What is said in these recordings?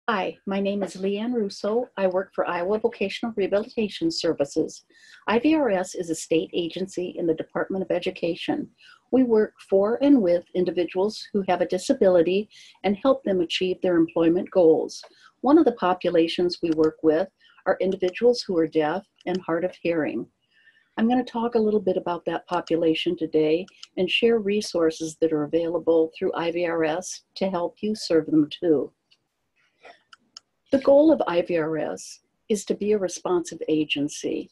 Hi, my name is Leanne Russo. I work for Iowa Vocational Rehabilitation Services. IVRS is a state agency in the Department of Education. We work for and with individuals who have a disability and help them achieve their employment goals. One of the populations we work with are individuals who are deaf and hard of hearing. I'm going to talk a little bit about that population today and share resources that are available through IVRS to help you serve them too. The goal of IVRS is to be a responsive agency.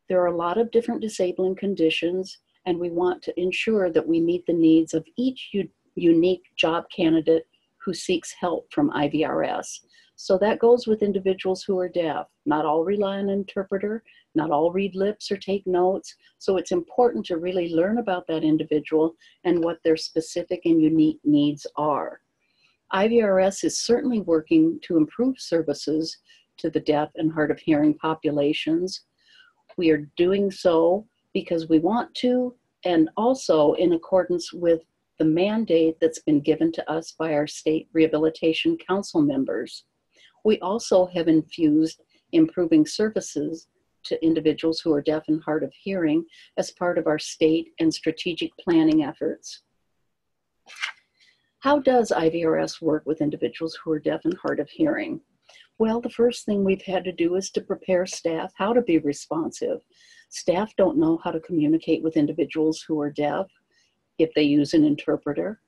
There are a lot of different disabling conditions, and we want to ensure that we meet the needs of each unique job candidate who seeks help from IVRS. So that goes with individuals who are deaf. Not all rely on an interpreter, not all read lips or take notes. So it's important to really learn about that individual and what their specific and unique needs are. IVRS is certainly working to improve services to the deaf and hard of hearing populations. We are doing so because we want to, and also in accordance with the mandate that's been given to us by our state rehabilitation council members. We also have infused improving services to individuals who are deaf and hard of hearing as part of our state and strategic planning efforts. How does IVRS work with individuals who are deaf and hard of hearing? Well, the first thing we've had to do is to prepare staff how to be responsive. Staff don't know how to communicate with individuals who are deaf, if they use an interpreter,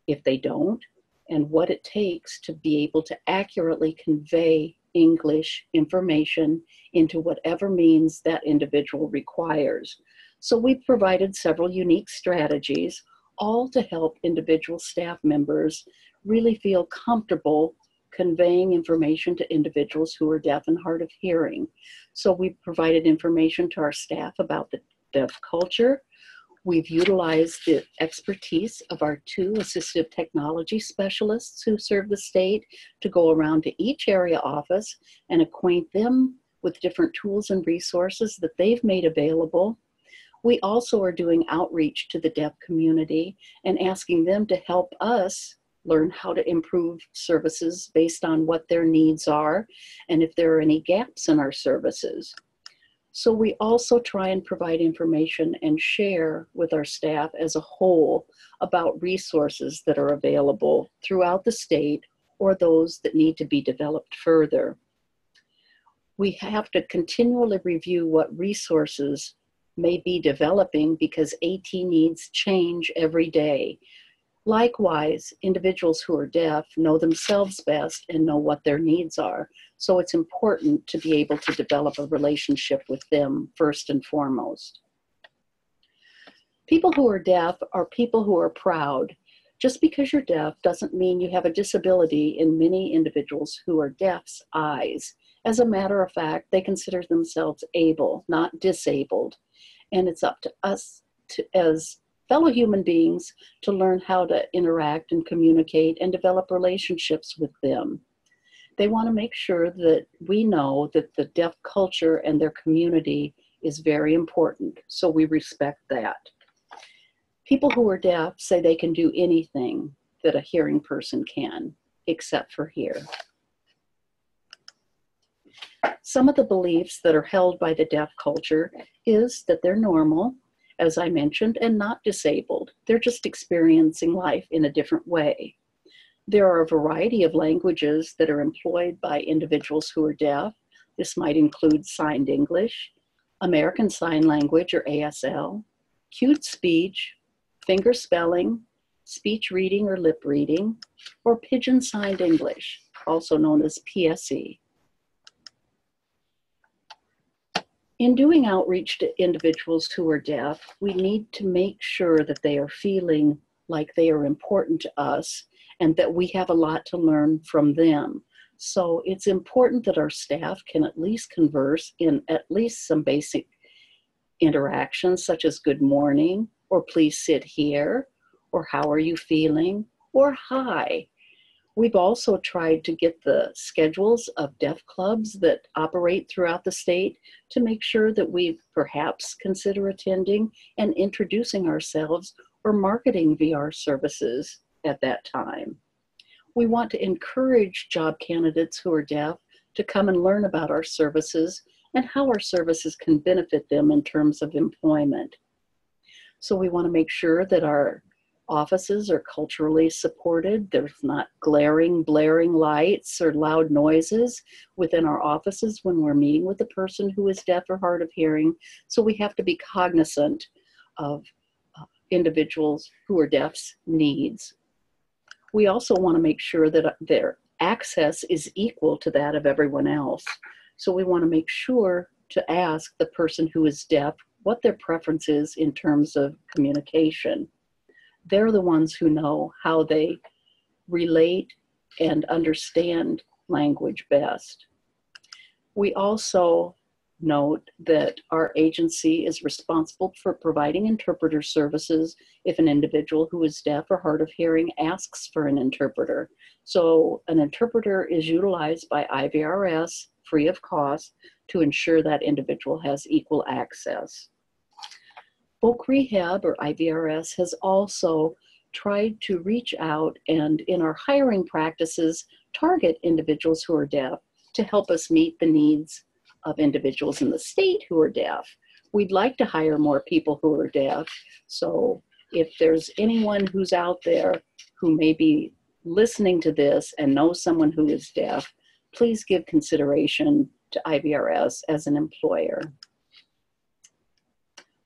if they don't, and what it takes to be able to accurately convey English information into whatever means that individual requires. So we've provided several unique strategies, all to help individual staff members really feel comfortable conveying information to individuals who are deaf and hard of hearing. So we've provided information to our staff about the deaf culture. We've utilized the expertise of our 2 assistive technology specialists who serve the state to go around to each area office and acquaint them with different tools and resources that they've made available. We also are doing outreach to the deaf community and asking them to help us learn how to improve services based on what their needs are and if there are any gaps in our services. So we also try and provide information and share with our staff as a whole about resources that are available throughout the state or those that need to be developed further. We have to continually review what resources may be developing because AT needs change every day. Likewise, individuals who are deaf know themselves best and know what their needs are. So it's important to be able to develop a relationship with them first and foremost. People who are deaf are people who are proud. Just because you're deaf doesn't mean you have a disability in many individuals who are deaf's eyes. As a matter of fact, they consider themselves able, not disabled. And it's up to us as fellow human beings to learn how to interact and communicate and develop relationships with them. They want to make sure that we know that the deaf culture and their community is very important, so we respect that. People who are deaf say they can do anything that a hearing person can, except for hear. Some of the beliefs that are held by the deaf culture is that they're normal, as I mentioned, and not disabled. They're just experiencing life in a different way. There are a variety of languages that are employed by individuals who are deaf. This might include signed English, American Sign Language or ASL, cute speech, finger spelling, speech reading or lip reading, or Pidgin Signed English, also known as PSE. In doing outreach to individuals who are deaf, we need to make sure that they are feeling like they are important to us and that we have a lot to learn from them. So it's important that our staff can at least converse in at least some basic interactions such as good morning, or please sit here, or how are you feeling, or hi. We've also tried to get the schedules of deaf clubs that operate throughout the state to make sure that we perhaps consider attending and introducing ourselves or marketing VR services at that time. We want to encourage job candidates who are deaf to come and learn about our services and how our services can benefit them in terms of employment. So we want to make sure that our offices are culturally supported. There's not glaring, blaring lights or loud noises within our offices when we're meeting with a person who is deaf or hard of hearing. So we have to be cognizant of individuals who are deaf's needs. We also want to make sure that their access is equal to that of everyone else. So we want to make sure to ask the person who is deaf what their preference is in terms of communication. They're the ones who know how they relate and understand language best. We also note that our agency is responsible for providing interpreter services if an individual who is deaf or hard of hearing asks for an interpreter. So an interpreter is utilized by IVRS free of cost to ensure that individual has equal access. Folk Rehab, or IVRS, has also tried to reach out and in our hiring practices target individuals who are deaf to help us meet the needs of individuals in the state who are deaf. We'd like to hire more people who are deaf. So if there's anyone who's out there who may be listening to this and knows someone who is deaf, please give consideration to IVRS as an employer.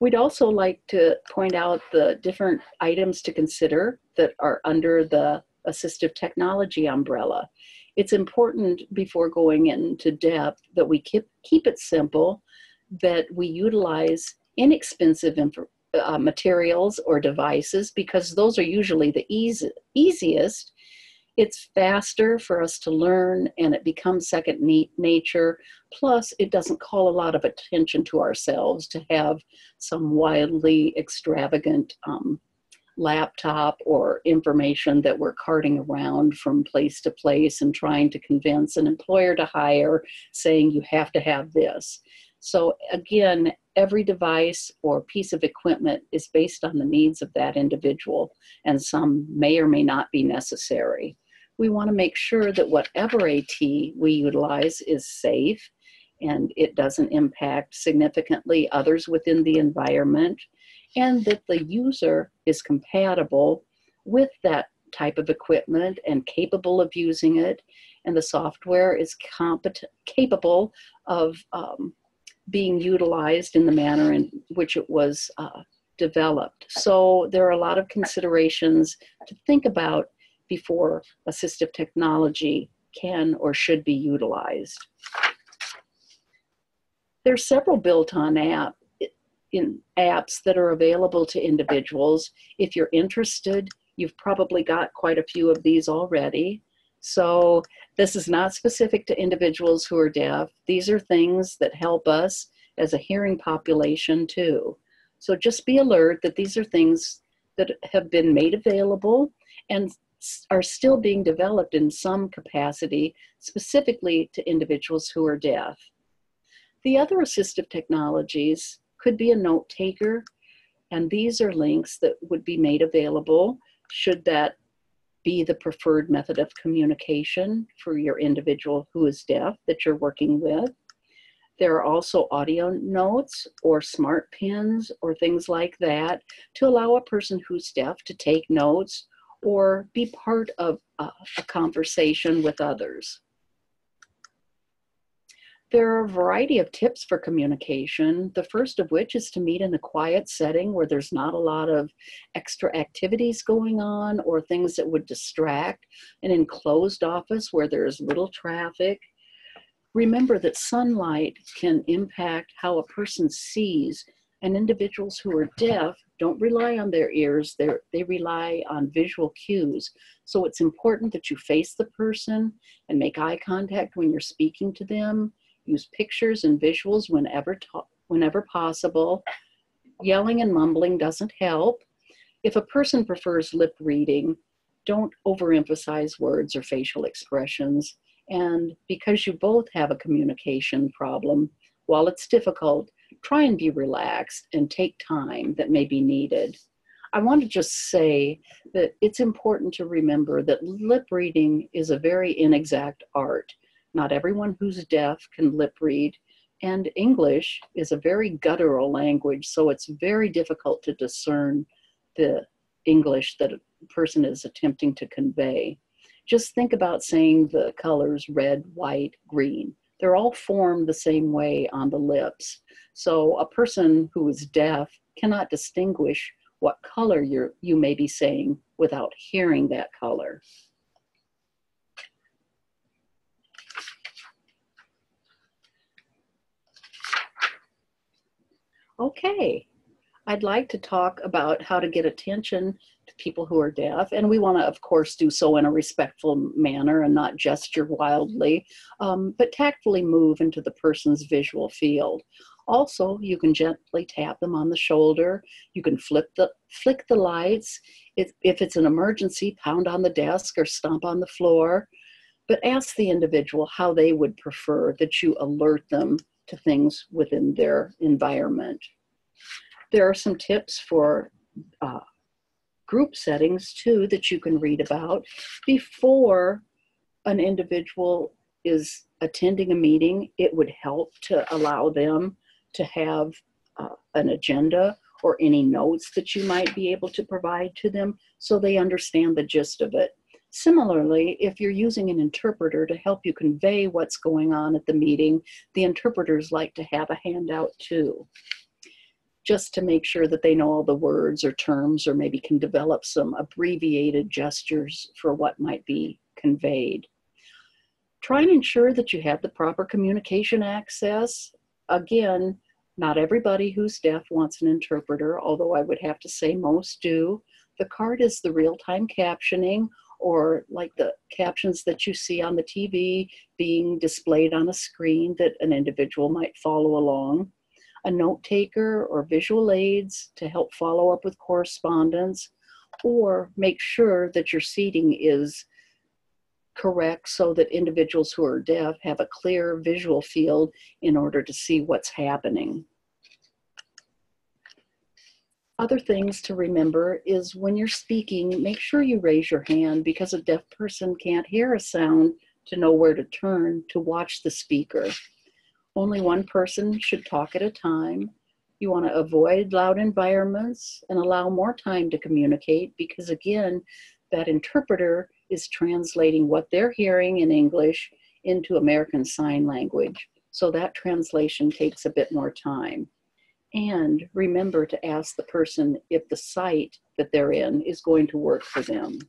We'd also like to point out the different items to consider that are under the assistive technology umbrella. It's important before going into depth that we keep it simple, that we utilize inexpensive materials or devices because those are usually the easiest. It's faster for us to learn and it becomes second nature. Plus, it doesn't call a lot of attention to ourselves to have some wildly extravagant laptop or information that we're carting around from place to place and trying to convince an employer to hire, saying you have to have this. So again, every device or piece of equipment is based on the needs of that individual, and some may or may not be necessary. We want to make sure that whatever AT we utilize is safe and it doesn't impact significantly others within the environment, and that the user is compatible with that type of equipment and capable of using it, and the software is capable of being utilized in the manner in which it was developed. So there are a lot of considerations to think about before assistive technology can or should be utilized. There's several built-on apps that are available to individuals. If you're interested, you've probably got quite a few of these already. So this is not specific to individuals who are deaf. These are things that help us as a hearing population too. So just be alert that these are things that have been made available and are still being developed in some capacity, specifically to individuals who are deaf. The other assistive technologies could be a note taker, and these are links that would be made available should that be the preferred method of communication for your individual who is deaf that you're working with. There are also audio notes or smart pens or things like that to allow a person who's deaf to take notes or be part of a conversation with others. There are a variety of tips for communication, the first of which is to meet in a quiet setting where there's not a lot of extra activities going on or things that would distract, an enclosed office where there's little traffic. Remember that sunlight can impact how a person sees, and individuals who are deaf don't rely on their ears, they rely on visual cues. So it's important that you face the person and make eye contact when you're speaking to them. Use pictures and visuals whenever possible. Yelling and mumbling doesn't help. If a person prefers lip reading, don't overemphasize words or facial expressions. And because you both have a communication problem, while it's difficult, try and be relaxed and take time that may be needed. I want to just say that it's important to remember that lip reading is a very inexact art. Not everyone who's deaf can lip read, and English is a very guttural language, so it's very difficult to discern the English that a person is attempting to convey. Just think about saying the colors red, white, green. They're all formed the same way on the lips. So a person who is deaf cannot distinguish what color you may be saying without hearing that color. Okay, I'd like to talk about how to get attention to people who are deaf, and we want to, of course, do so in a respectful manner and not gesture wildly, but tactfully move into the person's visual field. Also, you can gently tap them on the shoulder. You can flick the lights. If it's an emergency, pound on the desk or stomp on the floor. But ask the individual how they would prefer that you alert them to things within their environment. There are some tips for group settings too that you can read about before an individual is attending a meeting. It would help to allow them to have an agenda or any notes that you might be able to provide to them so they understand the gist of it. Similarly, if you're using an interpreter to help you convey what's going on at the meeting, the interpreters like to have a handout too, just to make sure that they know all the words or terms, or maybe can develop some abbreviated gestures for what might be conveyed. Try and ensure that you have the proper communication access. Again, not everybody who's deaf wants an interpreter, although I would have to say most do. The card is the real-time captioning, or like the captions that you see on the TV being displayed on a screen that an individual might follow along. A note taker or visual aids to help follow up with correspondence, or make sure that your seating is correct so that individuals who are deaf have a clear visual field in order to see what's happening. Other things to remember is when you're speaking, make sure you raise your hand, because a deaf person can't hear a sound to know where to turn to watch the speaker. Only one person should talk at a time. You want to avoid loud environments and allow more time to communicate, because again, that interpreter is translating what they're hearing in English into American Sign Language. So that translation takes a bit more time. And remember to ask the person if the site that they're in is going to work for them.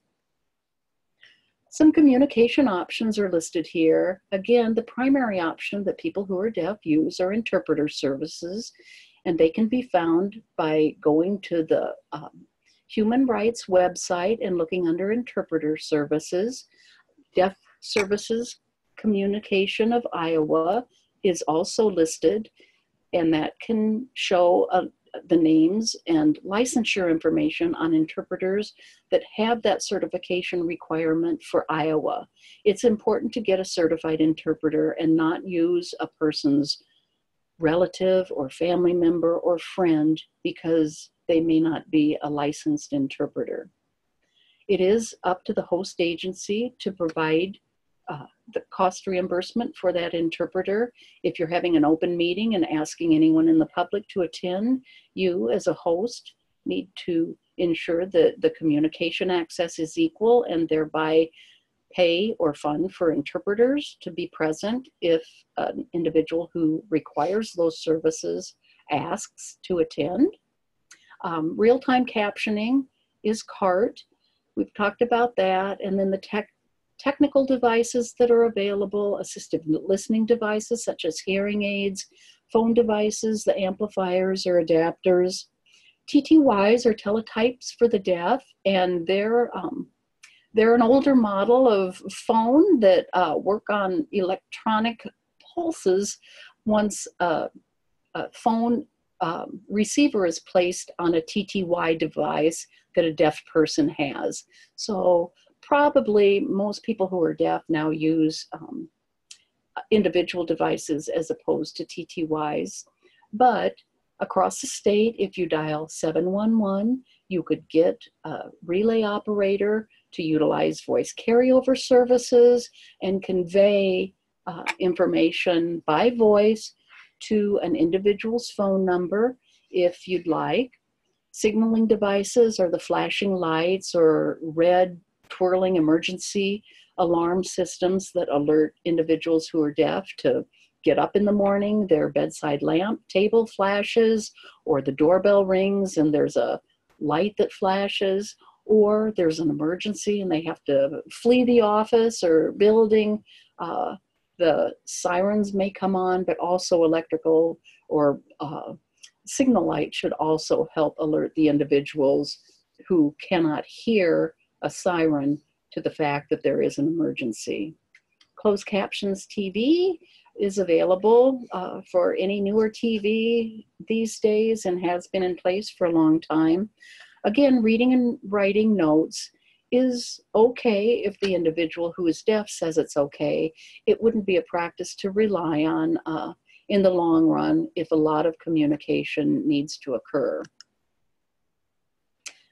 Some communication options are listed here. Again, the primary option that people who are deaf use are interpreter services, and they can be found by going to the Human Rights website and looking under Interpreter Services. Deaf Services Communication of Iowa is also listed, and that can show the names and licensure information on interpreters that have that certification requirement for Iowa. It's important to get a certified interpreter and not use a person's relative or family member or friend, because they may not be a licensed interpreter. It is up to the host agency to provide the cost reimbursement for that interpreter. If you're having an open meeting and asking anyone in the public to attend, you as a host need to ensure that the communication access is equal, and thereby pay or fund for interpreters to be present if an individual who requires those services asks to attend. Real-time captioning is CART. We've talked about that. And then the technical devices that are available, assistive listening devices such as hearing aids, phone devices, the amplifiers or adapters. TTYs are teletypes for the deaf, and they're an older model of phone that work on electronic pulses once a phone receiver is placed on a TTY device that a deaf person has. So probably most people who are deaf now use individual devices as opposed to TTYs. But across the state, if you dial 711, You could get a relay operator to utilize voice carryover services and convey information by voice to an individual's phone number if you'd like. Signaling devices are the flashing lights or red twirling emergency alarm systems that alert individuals who are deaf to get up in the morning. Their bedside lamp table flashes, or the doorbell rings and there's a light that flashes, or there's an emergency and they have to flee the office or building. The sirens may come on, but also electrical or signal light should also help alert the individuals who cannot hear a siren to the fact that there is an emergency. Closed captions TV is available for any newer TV these days and has been in place for a long time. Again, reading and writing notes is okay if the individual who is deaf says it's okay. It wouldn't be a practice to rely on in the long run if a lot of communication needs to occur.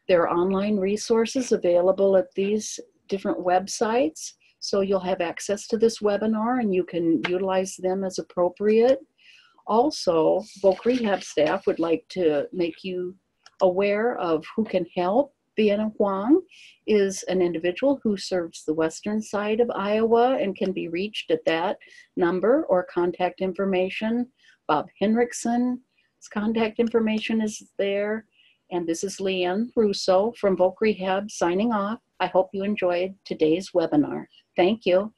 There are online resources available at these different websites, so you'll have access to this webinar and you can utilize them as appropriate. Also, Voc Rehab staff would like to make you aware of who can help. Vienna Huang is an individual who serves the western side of Iowa and can be reached at that number or contact information. Bob Henriksen's contact information is there. And this is Leanne Russo from Voc Rehab signing off. I hope you enjoyed today's webinar. Thank you.